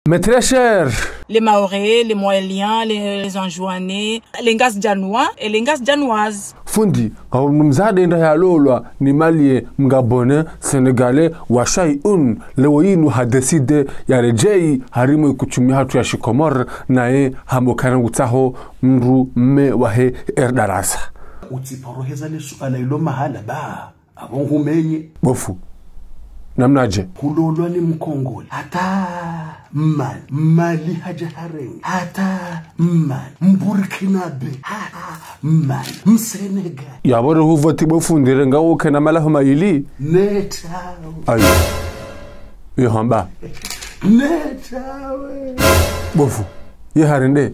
Mais très cher. Les Maorais, les Moéliens, les Anjouanais, les Ngas Djanois et les Ngas Djanoises. Fundi, mzade nda ya lolwa ni mali mgabone, Senegalais, washai leo yinu hadeside ya rejei harimu kuchumia hatu ya shikomor nae hamokana utaho mru mme wahe erdarasa. Utiparoheza le suala ilo mahala ba, abongu menye. Bofu. Namnaje? Kulolwa ni mkongole. Hata mali hajahareng. Hata Mburkinabe. Hata Msenegal. Yabore huvoti bofundire nga woke na mala homa ili. Netawe. Ayo. Yohamba. Netawe. Bofu. Yeharinde.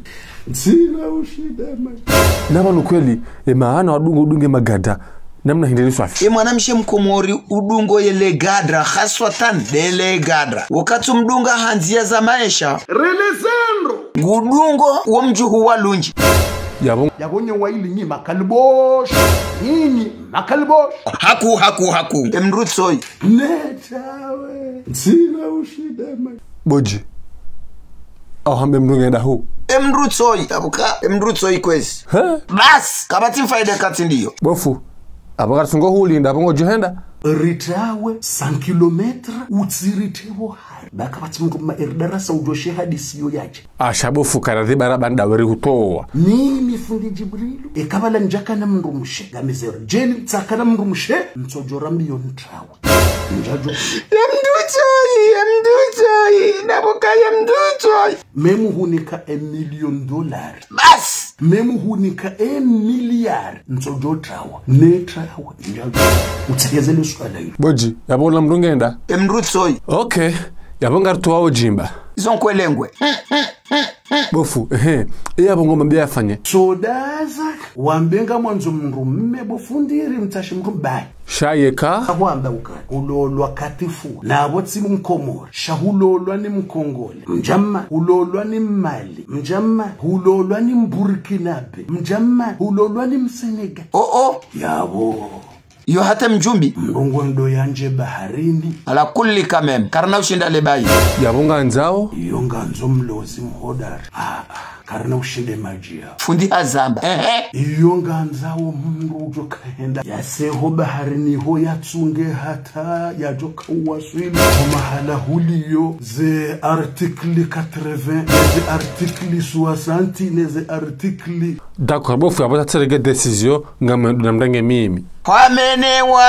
Sina ushidema. Nabanu kweli maana wadunge magada. Namna hindeli swafi. Mwanamshe mkomori udungo yele gadra haswatan dele gadra. Wakati mdunga hanzia za maisha Relezandro ngudungo wa mjuhu wa lunji. Yabonye wa ili nyi makalibosh. Nini makalibosh. Haku Emrutsoi. Netawe. Sina ushidema. Boji. Hambe mdunga enda huu. Emrutsoi kwezi. Bas kabati mfaide kati ndiyo. Bofu. Abagara sungo huli ndabongo johenda. Ritawe 100 kilometre utsiritevo hari. Baka bati mkuma erdarasa ujoshe hadisiyo yache. Ashabofu karadhi barabanda weri hutowa. Nini fundi Jibrilu. Ekabala njaka na mrumushe. Gamezero. Jeli tsaka na mrumushe. Mtsojora mbiyo ntrawe. Njajo. Yamduchoi. Naboka yamduchoi. Memu hunika $1 million. Bas. Memu hunika $1 milliard. Mtsojo trawa. Ne trawa. Njajo. Utsegezele swala hilo. Boji, yabola mrungenda. Emrutsoi. Okay. Yabonga tuwa ojimba. Zonkwelengwe. Bofu, yabongo mambia afanye. Sodaza. Wambenga mwanzo mrumme bofundiri mtashi mrubai. Shayeka. Wamba ukari. Ulolwa katifu. Na abotsi mkomori. Shahulolwa ni mkongole. Mjama. Ulolwa ni Mali. Mjama. Ulolwa ni Mburkinabe. Mjama. Ulolwa ni Msenegal. Yabo. Yo hata mjumbi. Mrongo ndo yanje baharini. Ala kulli kamem. Karna ushinda lebayi. Yabonga nzao. Yonga nzo mlozi mhodari. Karna ushinde majia. Fundi azamba. Yonga nzao mrujo kahenda. Yaseho baharini ho yatsunge hata yajoka uwaswili. Mahala huliyo ze artikli 80. Ze artikli 60. Neze artikli. D'accord, bofu yabota terege decision namdange mimi. Kwamenewa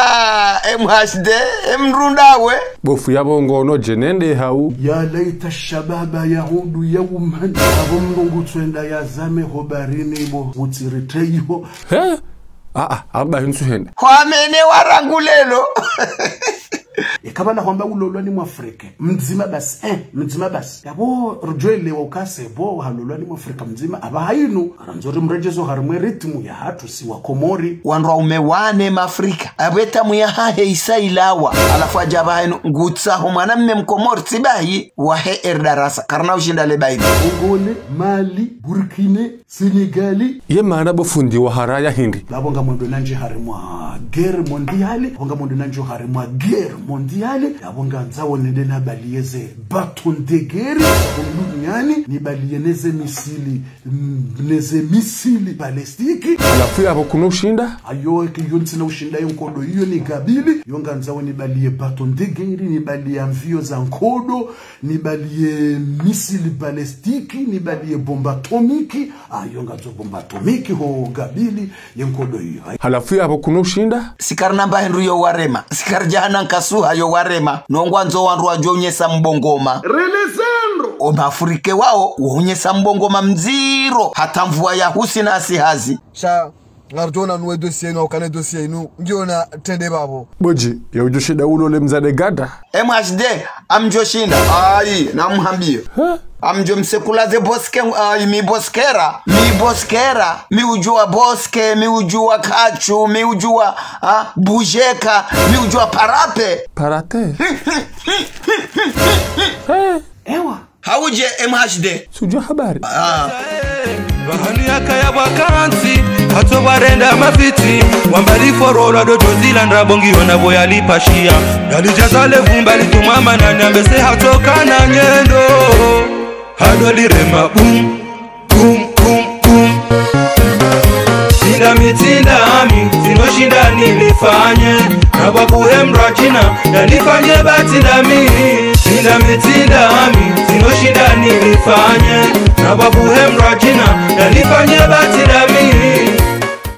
MHD Emrundawe. Bofu yabongo no jenende hau. Ya laita shababa yahudu yawman. Abo mrungu twenda yazame hobarini bo utiriteiho. Aba hinsu henda. Kwamenewa rangulelo. Ekabala kwamba ulolwa ni Mwafrika mzima basi mzima basi yabo rujwele wakase bo halolwa ni Mwafrika mzima abahayinu aranzori mrejezo harimwe ritmu ya hatu si wa Komori wanrwa umewane mafrika abeta muya hahe isailawa alafu ajaba hayinu ngutsa humana mme mkomori tibahi wahe erdarasa karna ushinda lebayi Ugole, Mali, Burkine, Senegali ye maana bofundi wa haraya hindi labonga mondo nanje harimwa guerre mondiale bonga mondo nanje harimwa guerre mondiale yabonga nzawo nedena baliyeze baton de guerre duniani ni baliyeneze misili balistiki alafu yabo kuno ushinda ayo yontsina ushinda yonkodo iyo ni gabili yonga nzawo ni baliye baton de guerre ni baliye mvio za nkodo ni baliye misili balistiki ni baliye bomba atomiki yonga nzo bomba atomiki ho gabili yonkodo iyo alafu yabo kuno ushinda sikarna mbahenru yo warema sikar jahana nkasuha yo warema nongwa nzo wanru ajonyesa mbongoma Relezandro Omafrike wao uonyesa mbongoma mziro hata mvua ya husi na asihazi sha ngarjona nuwe dossier inu wakane dossier inu ngiona tende babo Boji ya ujoshida ulole mzade gada MHD amjoshinda na mhambio amjo msekulaze boske mi boskera mi ujua boske mi ujua kachu mi ujua bujeka mi ujua parate ewa hauje MHD sujua habari bahani akaya wakansi hato barenda mafiti wambali forola doto zilanda bongi ona boya lipashia dalijaza levumba litumama na nyambese hatoka na nyendo hado lirema boom boom boom boom Tinda mitinda ami zinoshinda nilifanye na babuhe mrachina nalifanye batinda mi Tinda mitinda ami zinoshinda nilifanye na babuhe mrachina nalifanye batinda mi